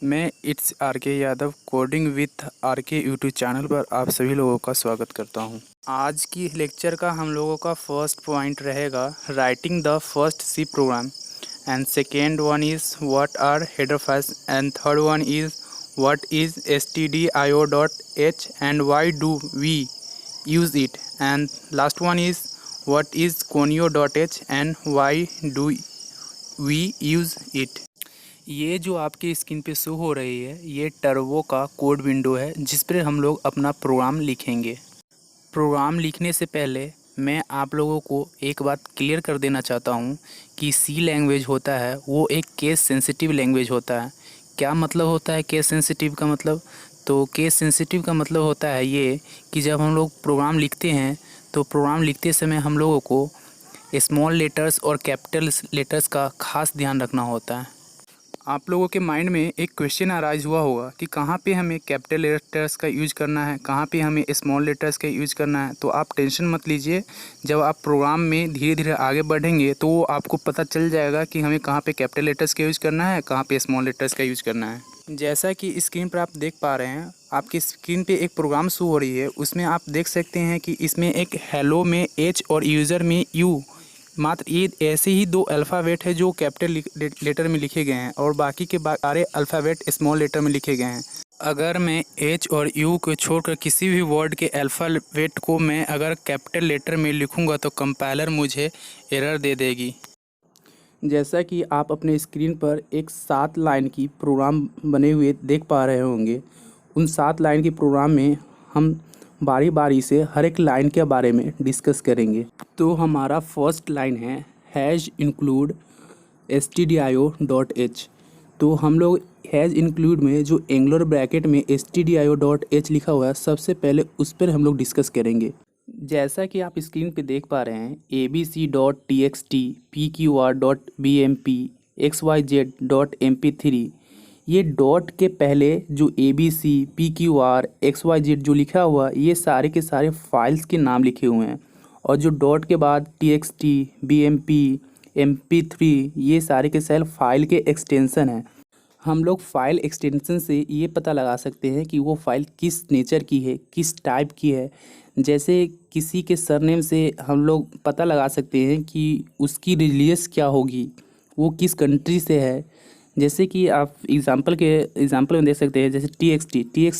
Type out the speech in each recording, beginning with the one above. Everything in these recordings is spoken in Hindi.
मैं इट्स आर के यादव कोडिंग विथ आर के यूट्यूब चैनल पर आप सभी लोगों का स्वागत करता हूं। आज की लेक्चर का हम लोगों का फर्स्ट पॉइंट रहेगा writing the first C program, and second one is what are header files, and third one is what is stdio.h and why do we use it, and last one is what is conio.h and why do we use it. ये जो आपकी स्क्रीन पे शो हो रही है ये टर्बो का कोड विंडो है जिस पर हम लोग अपना प्रोग्राम लिखेंगे। प्रोग्राम लिखने से पहले मैं आप लोगों को एक बात क्लियर कर देना चाहता हूँ कि सी लैंग्वेज होता है वो एक केस सेंसिटिव लैंग्वेज होता है। क्या मतलब होता है केस सेंसिटिव का मतलब? तो केस सेंसिटिव का मतलब होता है ये कि जब हम लोग प्रोग्राम लिखते हैं तो प्रोग्राम लिखते समय हम लोगों को स्मॉल लेटर्स और कैपिटल लेटर्स का खास ध्यान रखना होता है। आप लोगों के माइंड में एक क्वेश्चन अराइज हुआ होगा कि कहाँ पे हमें कैपिटल लेटर्स का यूज़ करना है, कहाँ पे हमें स्मॉल लेटर्स का यूज़ करना है। तो आप टेंशन मत लीजिए, जब आप प्रोग्राम में धीरे धीरे आगे बढ़ेंगे तो आपको पता चल जाएगा कि हमें कहाँ पे कैपिटल लेटर्स का यूज़ करना है, कहाँ पे स्मॉल लेटर्स का यूज़ करना है। जैसा कि स्क्रीन पर आप देख पा रहे हैं, आपकी स्क्रीन पे एक प्रोग्राम शो हो रही है, उसमें आप देख सकते हैं कि इसमें एक हेलो में एच और यूज़र में यू, मात्र ये ऐसे ही दो अल्फ़ाबेट है जो कैपिटल लेटर में लिखे गए हैं और बाकी के सारे अल्फ़ाबेट स्मॉल लेटर में लिखे गए हैं। अगर मैं एच और यू को छोड़कर किसी भी वर्ड के अल्फ़ाबेट को मैं अगर कैपिटल लेटर में लिखूंगा तो कंपाइलर मुझे एरर दे देगी। जैसा कि आप अपने स्क्रीन पर एक 7 लाइन की प्रोग्राम बने हुए देख पा रहे होंगे, उन 7 लाइन की प्रोग्राम में हम बारी बारी से हर एक लाइन के बारे में डिस्कस करेंगे। तो हमारा फर्स्ट लाइन है हैज़ इंक्लूड stdio.h। तो हम लोग हैज़ इंक्लूड में जो एंगुलर ब्रैकेट में stdio.h लिखा हुआ है सबसे पहले उस पर हम लोग डिस्कस करेंगे। जैसा कि आप स्क्रीन पे देख पा रहे हैं abc.txt, pqr.bmp, xyz.mp3, ये डॉट के पहले जो abc, pqr, xyz जो लिखा हुआ ये सारे के सारे फाइल्स के नाम लिखे हुए हैं, और जो डॉट के बाद txt, bmp, mp3 ये सारे के सारे फाइल के एक्सटेंशन हैं। हम लोग फाइल एक्सटेंशन से ये पता लगा सकते हैं कि वो फाइल किस नेचर की है, किस टाइप की है। जैसे किसी के सरनेम से हम लोग पता लगा सकते हैं कि उसकी रिलीजियस क्या होगी, वो किस कंट्री से है। जैसे कि आप एग्जांपल में देख सकते हैं, जैसे टी एक्स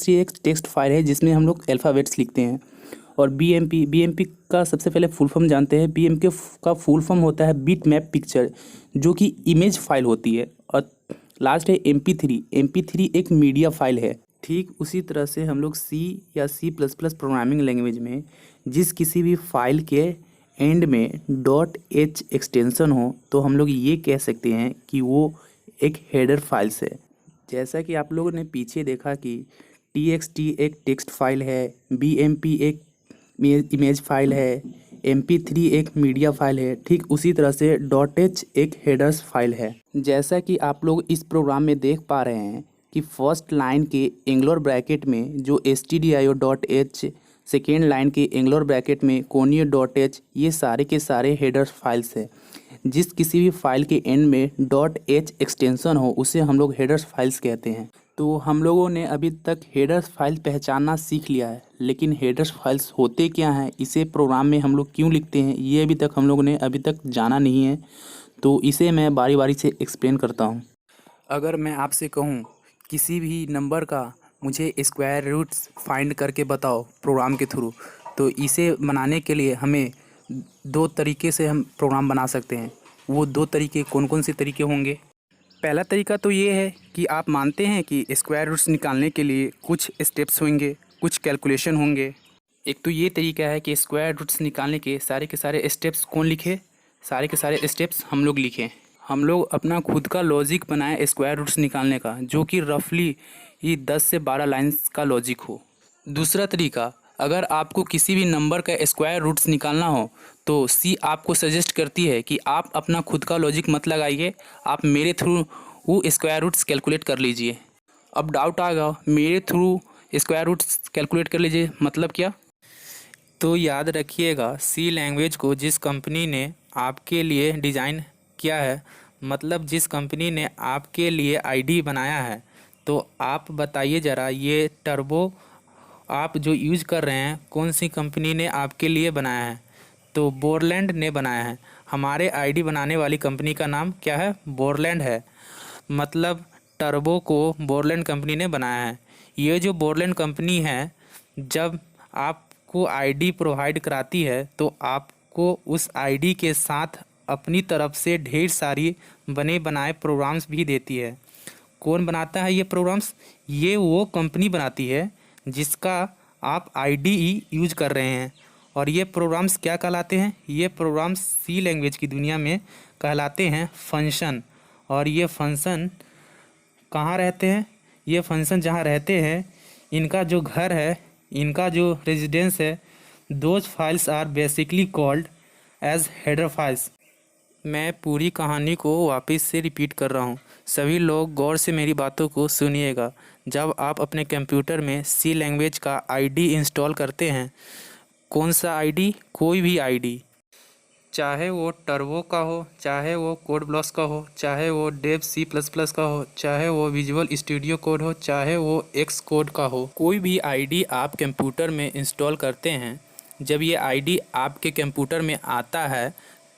टी एक टेक्स्ट फाइल है जिसमें हम लोग अल्फ़ाबेट्स लिखते हैं। और बी एम पी का सबसे पहले फुल फॉर्म जानते हैं। बी एम पी का फुल फॉर्म होता है बिट मैप पिक्चर, जो कि इमेज फाइल होती है। और लास्ट है एम पी थ्री एक मीडिया फाइल है। ठीक उसी तरह से हम लोग सी या C++ प्रोग्रामिंग लैंग्वेज में जिस किसी भी फाइल के एंड में .h एक्सटेंशन हो तो हम लोग ये कह सकते हैं कि वो एक हेडर फाइल्स है। जैसा कि आप लोगों ने पीछे देखा कि txt एक टेक्स्ट फाइल है, bmp एक इमेज फाइल है, mp3 एक मीडिया फाइल है, ठीक उसी तरह से .h एक हेडर्स फाइल है। जैसा कि आप लोग इस प्रोग्राम में देख पा रहे हैं कि फर्स्ट लाइन के एंगुलर ब्रैकेट में जो stdio.h, सेकेंड लाइन के एंगुलर ब्रैकेट में conio.h, ये सारे के सारे हेडर्स फाइल्स है। जिस किसी भी फाइल के एंड में .h एक्सटेंशन हो उसे हम लोग हेडर्स फाइल्स कहते हैं। तो हम लोगों ने अभी तक हेडर्स फाइल पहचानना सीख लिया है, लेकिन हेडर्स फाइल्स होते क्या हैं, इसे प्रोग्राम में हम लोग क्यों लिखते हैं, ये अभी तक हम लोगों ने अभी तक जाना नहीं है। तो इसे मैं बारी बारी से एक्सप्लेन करता हूँ। अगर मैं आपसे कहूँ किसी भी नंबर का मुझे स्क्वायर रूट्स फाइंड करके बताओ प्रोग्राम के थ्रू, तो इसे बनाने के लिए हमें 2 तरीके से हम प्रोग्राम बना सकते हैं। वो 2 तरीके कौन कौन से तरीके होंगे? पहला तरीका तो ये है कि आप मानते हैं कि स्क्वायर रूट्स निकालने के लिए कुछ स्टेप्स होंगे, कुछ कैलकुलेशन होंगे। एक तो ये तरीका है कि स्क्वायर रूट्स निकालने के सारे स्टेप्स कौन लिखे, सारे के सारे स्टेप्स हम लोग लिखें। हम लोग अपना खुद का लॉजिक बनाएं स्क्वायर रूट्स निकालने का, जो कि रफली ये 10 से 12 लाइंस का लॉजिक हो। दूसरा तरीका, अगर आपको किसी भी नंबर का स्क्वायर रूट्स निकालना हो तो सी आपको सजेस्ट करती है कि आप अपना खुद का लॉजिक मत लगाइए, आप मेरे थ्रू वो स्क्वायर रूट्स कैलकुलेट कर लीजिए। अब डाउट आएगा, मेरे थ्रू स्क्वायर रूट्स कैलकुलेट कर लीजिए मतलब क्या? तो याद रखिएगा, सी लैंग्वेज को जिस कंपनी ने आपके लिए डिज़ाइन किया है, मतलब जिस कंपनी ने आपके लिए आईडी बनाया है, तो आप बताइए ज़रा, ये टर्बो आप जो यूज़ कर रहे हैं कौन सी कंपनी ने आपके लिए बनाया है? तो बोरलैंड ने बनाया है। हमारे आईडी बनाने वाली कंपनी का नाम क्या है? बोरलैंड है। मतलब टर्बो को बोरलैंड कंपनी ने बनाया है। ये जो बोरलैंड कंपनी है, जब आपको आईडी प्रोवाइड कराती है तो आपको उस आईडी के साथ अपनी तरफ से ढेर सारी बने बनाए प्रोग्राम्स भी देती है। कौन बनाता है ये प्रोग्राम्स? ये वो कंपनी बनाती है जिसका आप आईडी यूज कर रहे हैं। और ये प्रोग्राम्स क्या कहलाते हैं? ये प्रोग्राम्स सी लैंग्वेज की दुनिया में कहलाते हैं फंक्शन। और ये फंक्शन कहाँ रहते हैं? ये फंक्शन जहाँ रहते हैं, इनका जो घर है, इनका जो रेजिडेंस है, those files are basically called as header files. मैं पूरी कहानी को वापस से रिपीट कर रहा हूँ, सभी लोग गौर से मेरी बातों को सुनिएगा। जब आप अपने कंप्यूटर में सी लैंग्वेज का आईडी इंस्टॉल करते हैं, कौन सा आईडी? कोई भी आईडी, चाहे वो टर्बो का हो, चाहे वो कोड ब्लॉक्स का हो, चाहे वो डेव सी प्लस प्लस का हो, चाहे वो विजुअल स्टूडियो कोड हो, चाहे वो एक्स कोड का हो, कोई भी आईडी आप कंप्यूटर में इंस्टॉल करते हैं, जब ये आईडी आपके कंप्यूटर में आता है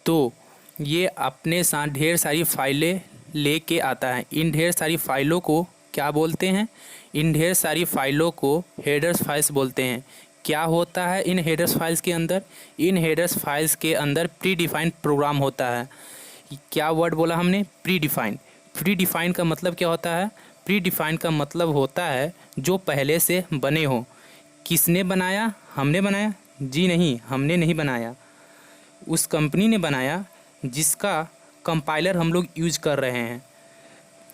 तो ये अपने साथ ढेर सारी फाइलें लेके आता है। इन ढेर सारी फाइलों को क्या बोलते हैं? इन ढेर सारी फाइलों को हेडर्स फाइल्स बोलते हैं। क्या होता है इन हेडर्स फाइल्स के अंदर? इन हेडर्स फाइल्स के अंदर प्री डिफाइंड प्रोग्राम होता है। क्या वर्ड बोला हमने? Pre defined. प्री डिफाइंड का मतलब क्या होता है? प्री डिफाइंड का मतलब होता है जो पहले से बने हो। किसने बनाया? हमने बनाया? जी नहीं, हमने नहीं बनाया, उस कंपनी ने बनाया जिसका कंपाइलर हम लोग यूज कर रहे हैं।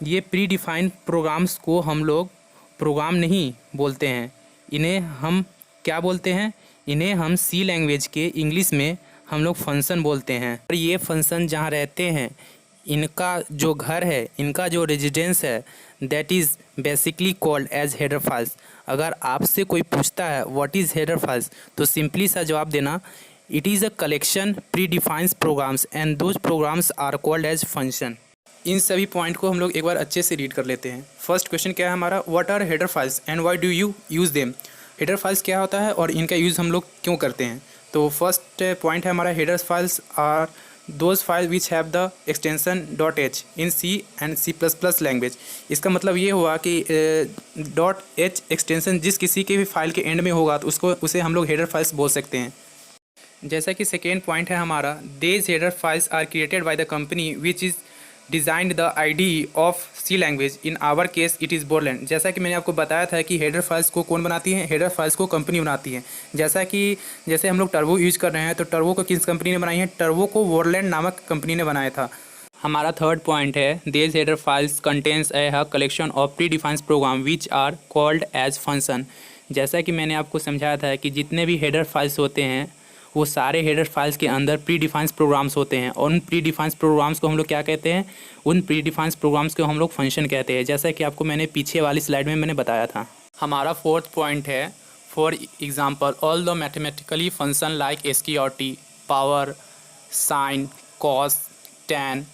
ये प्री डिफाइंड प्रोग्राम्स को हम लोग प्रोग्राम नहीं बोलते हैं, इन्हें हम क्या बोलते हैं? इन्हें हम सी लैंग्वेज के इंग्लिश में हम लोग फंक्शन बोलते हैं। और ये फंक्शन जहाँ रहते हैं, इनका जो घर है, इनका जो रेजिडेंस है, that is basically called as header files. अगर आपसे कोई पूछता है व्हाट इज़ हेडर फाइल्स, तो सिंपली सा जवाब देना, it is a collection pre defines programs and those programs are called as function. इन सभी पॉइंट को हम लोग एक बार अच्छे से रीड कर लेते हैं। फर्स्ट क्वेश्चन क्या है हमारा? What are header files and why do you use them? Header files क्या होता है और इनका यूज़ हम लोग क्यों करते हैं? तो फर्स्ट पॉइंट है हमारा, header files are those file which have the extension .h in C and C++ language. इसका मतलब ये हुआ कि .h एक्सटेंशन जिस किसी के भी फाइल के एंड में होगा तो उसे हम लोग हेडर फाइल्स बोल सकते हैं। जैसा कि सेकेंड पॉइंट है हमारा, these header files are created by the company which is designed the ID of C language, in our case it is Borland. जैसा कि मैंने आपको बताया था कि हेडर फाइल्स को कौन बनाती है? हेडर फाइल्स को कंपनी बनाती है। जैसे हम लोग टर्बो यूज़ कर रहे हैं, तो टर्बो को किस कंपनी ने बनाई है? टर्बो को बोरलैंड नामक कंपनी ने बनाया था। हमारा थर्ड पॉइंट है, these header files contains a collection of predefined program which are called as function. जैसा कि मैंने आपको समझाया था कि जितने भी हेडर फाइल्स होते हैं वो सारे हेडर फाइल्स के अंदर प्री डिफाइंड प्रोग्राम्स होते हैं, और उन प्री डिफाइंड प्रोग्राम्स को हम लोग क्या कहते हैं? उन प्री डिफाइंड प्रोग्राम्स को हम लोग फंक्शन कहते हैं, जैसा कि आपको मैंने पीछे वाली स्लाइड में मैंने बताया था। हमारा फोर्थ पॉइंट है, for example all the mathematically function like SQRT, power, sine, cos, tan,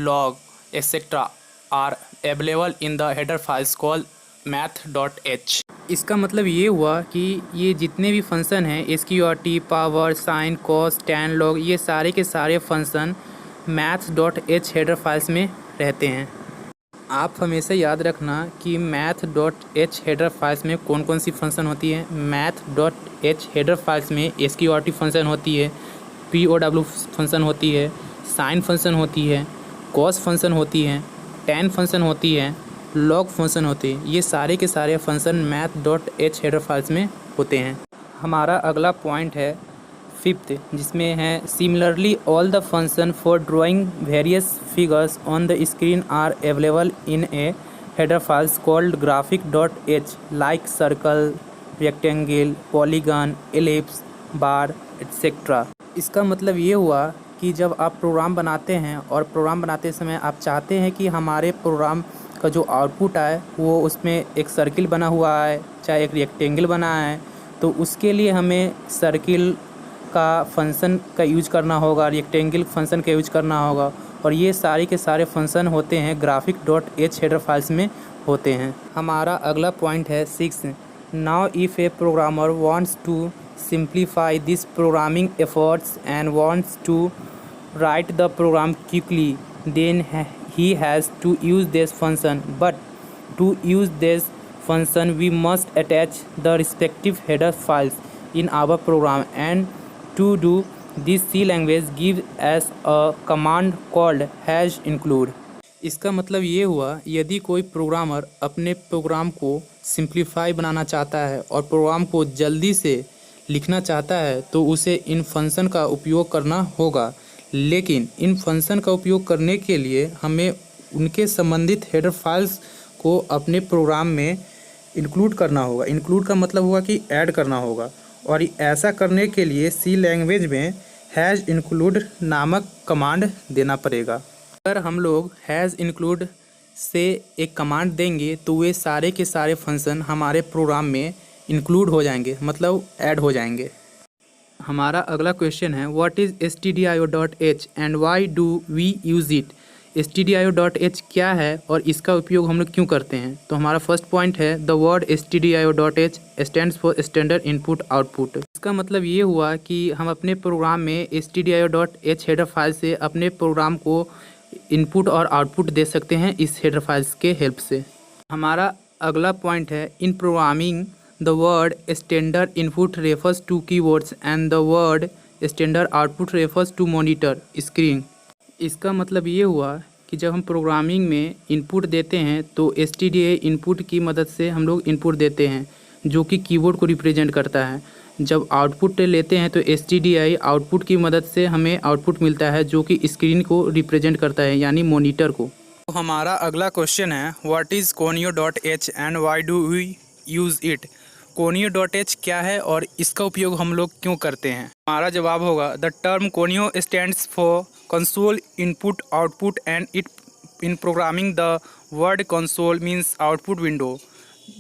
log, etc. Are available in the header files called math.h। इसका मतलब ये हुआ कि ये जितने भी फंक्शन हैं, SQRT, power, sine, cos, tan, log, ये सारे के सारे फंक्शन math.h हेडर फाइल्स में रहते हैं। आप हमेशा याद रखना कि math.h हेडर फाइल्स में कौन कौन सी फंक्शन होती है। math.h हेडर फाइल्स में SQRT फंक्शन होती है, POW फंक्शन होती है, साइन फंक्शन होती है, कॉस फंक्शन होती है, टैन फंक्शन होती है, लॉग फंक्शन होते हैं। ये सारे के सारे फंक्शन math.h हेडर फाइल्स में होते हैं। हमारा अगला पॉइंट है फिफ्थ, जिसमें है similarly all the function for drawing various figures on the screen are available in a header files called graphic.h like circle, rectangle, polygon, ellipse, bar, etcetera. इसका मतलब ये हुआ कि जब आप प्रोग्राम बनाते हैं और प्रोग्राम बनाते समय आप चाहते हैं कि हमारे प्रोग्राम का जो आउटपुट आए वो उसमें एक सर्किल बना हुआ है, चाहे एक रेक्टेंगल बना है, तो उसके लिए हमें सर्किल का फंक्शन का यूज करना होगा, रेक्टेंगल फंक्शन का यूज करना होगा, और ये सारे के सारे फंक्शन होते हैं graphic.h हेडर फाइल्स में होते हैं। हमारा अगला पॉइंट है 6। Now if a programmer wants to simplify this programming efforts and wants to write the program quickly, then he has to use this function. But to use this function we must attach the respective header files in our program, and to do this C language gives us a command called #include। इसका मतलब ये हुआ, यदि कोई प्रोग्रामर अपने प्रोग्राम को सिंप्लीफाई बनाना चाहता है और प्रोग्राम को जल्दी से लिखना चाहता है तो उसे इन फंक्शन का उपयोग करना होगा। लेकिन इन फंक्शन का उपयोग करने के लिए हमें उनके संबंधित हेडर फाइल्स को अपने प्रोग्राम में इंक्लूड करना होगा। इंक्लूड का मतलब हुआ कि ऐड करना होगा, और ऐसा करने के लिए सी लैंग्वेज में #include नामक कमांड देना पड़ेगा। अगर हम लोग #include से एक कमांड देंगे तो वे सारे के सारे फंक्शन हमारे प्रोग्राम में इंक्लूड हो जाएंगे, मतलब ऐड हो जाएंगे। हमारा अगला क्वेश्चन है what is stdio.h and why do we use it. stdio.h क्या है और इसका उपयोग हम लोग क्यों करते हैं? तो हमारा फर्स्ट पॉइंट है the word stdio.h stands for standard input output. इसका मतलब ये हुआ कि हम अपने प्रोग्राम में stdio.h हेडर फाइल से अपने प्रोग्राम को इनपुट और आउटपुट दे सकते हैं इस हेडर फाइल्स के हेल्प से। हमारा अगला पॉइंट है इन programming the word standard input refers to keywords and the word standard output refers to monitor screen। इसका मतलब ये हुआ कि जब हम प्रोग्रामिंग में इनपुट देते हैं तो stda इनपुट की मदद से हम लोग इनपुट देते हैं जो कि कीबोर्ड को रिप्रेजेंट करता है। जब आउटपुट लेते हैं तो stdi आउटपुट की मदद से हमें आउटपुट मिलता है जो कि स्क्रीन को रिप्रेजेंट करता है, यानी मॉनिटर को। तो हमारा अगला क्वेश्चन है what is conio.h and why do we use it. conio.h क्या है और इसका उपयोग हम लोग क्यों करते हैं? हमारा जवाब होगा the term conio stands for console input output and it in programming the word console means output window,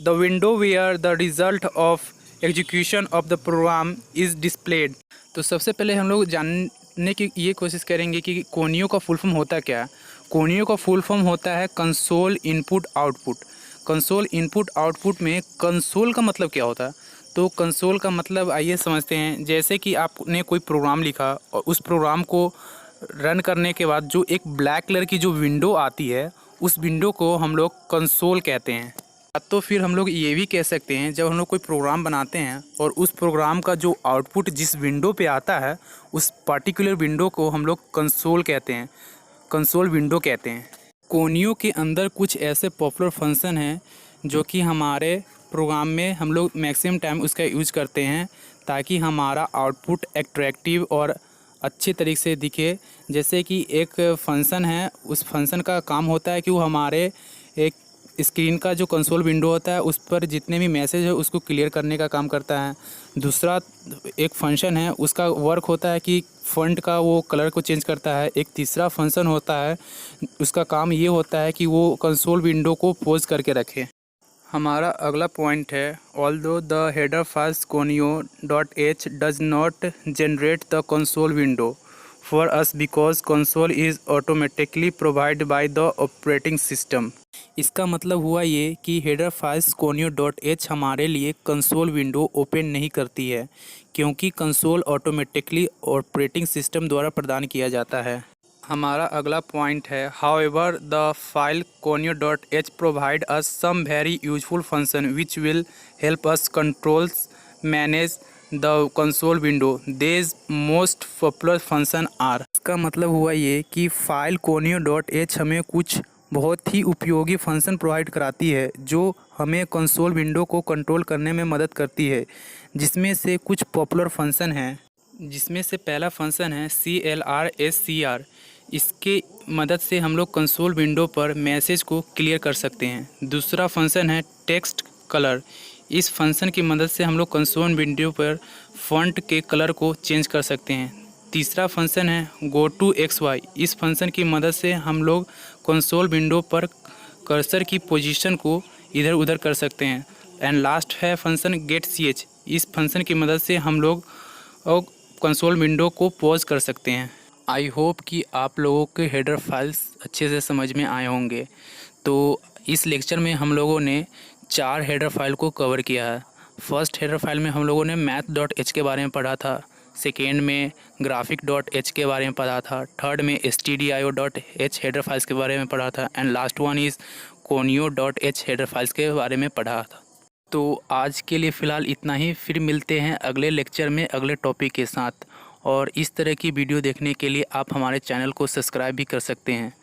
the window where the result of execution of the program is displayed. तो सबसे पहले हम लोग जानने की ये कोशिश करेंगे कि conio का फुल फॉर्म होता क्या है। conio का फुल फॉर्म होता है console input output. Console input output में कंसोल का मतलब क्या होता है? तो कंसोल का मतलब आइए समझते हैं। जैसे कि आपने कोई प्रोग्राम लिखा और उस प्रोग्राम को रन करने के बाद जो एक ब्लैक कलर की जो विंडो आती है उस विंडो को हम लोग कंसोल कहते हैं। तो फिर हम लोग ये भी कह सकते हैं जब हम लोग कोई प्रोग्राम बनाते हैं और उस प्रोग्राम का जो आउटपुट जिस विंडो पे आता है उस पर्टिकुलर विंडो को हम लोग कंसोल कहते हैं, कंसोल विंडो कहते हैं। conio के अंदर कुछ ऐसे पॉपुलर फंक्शन हैं जो कि हमारे प्रोग्राम में हम लोग मैक्सिमम टाइम उसका यूज करते हैं ताकि हमारा आउटपुट अट्रैक्टिव और अच्छे तरीके से दिखे। जैसे कि एक फंक्शन है, उस फंक्शन का काम होता है कि वो हमारे एक स्क्रीन का जो कंसोल विंडो होता है उस पर जितने भी मैसेज है उसको क्लियर करने का काम करता है। दूसरा एक फंक्शन है, उसका वर्क होता है कि फ़ॉन्ट का वो कलर को चेंज करता है। एक तीसरा फंक्शन होता है, उसका काम ये होता है कि वो कंसोल विंडो को पॉज करके रखे। हमारा अगला पॉइंट है although the header files conio.h does not generate the console window for us because console is automatically provide by the operating system. इसका मतलब हुआ ये कि हेडर फाइल्स conio.h हमारे लिए कंसोल विंडो ओपन नहीं करती है क्योंकि कंसोल ऑटोमेटिकली ऑपरेटिंग सिस्टम द्वारा प्रदान किया जाता है। हमारा अगला पॉइंट है however the file conio.h provide us some very useful function which will help us controls manage the console window. These most popular function are. इसका मतलब हुआ ये कि फाइल conio.h हमें कुछ बहुत ही उपयोगी फंक्शन प्रोवाइड कराती है जो हमें कंसोल विंडो को कंट्रोल करने में मदद करती है, जिसमें से कुछ पॉपुलर फंक्शन हैं। जिसमें से पहला फंक्शन है CLR इसके मदद से हम लोग कंसोल विंडो पर मैसेज को क्लियर कर सकते हैं। दूसरा फंक्शन है टेक्स्ट कलर। इस फंक्शन की मदद से हम लोग कंसोल विंडो पर फ़ॉन्ट के कलर को चेंज कर सकते हैं। तीसरा फंक्शन है गो टू XY। इस फंक्शन की मदद से हम लोग कंसोल विंडो पर कर्सर की पोजीशन को इधर उधर कर सकते हैं। एंड लास्ट है फंक्शन गेट CH। इस फंक्शन की मदद से हम लोग कंसोल विंडो को पॉज कर सकते हैं। आई होप कि आप लोगों के हेडर फाइल्स अच्छे से समझ में आए होंगे। तो इस लेक्चर में हम लोगों ने 4 हेडर फाइल को कवर किया है। फर्स्ट हेडर फाइल में हम लोगों ने math.h के बारे में पढ़ा था, सेकेंड में graphic.h के बारे में पढ़ा था, थर्ड में stdio.h हेडर फाइल्स के बारे में पढ़ा था and last one is conio.h header files के बारे में पढ़ा था। तो आज के लिए फ़िलहाल इतना ही, फिर मिलते हैं अगले लेक्चर में अगले टॉपिक के साथ। और इस तरह की वीडियो देखने के लिए आप हमारे चैनल को सब्सक्राइब भी कर सकते हैं।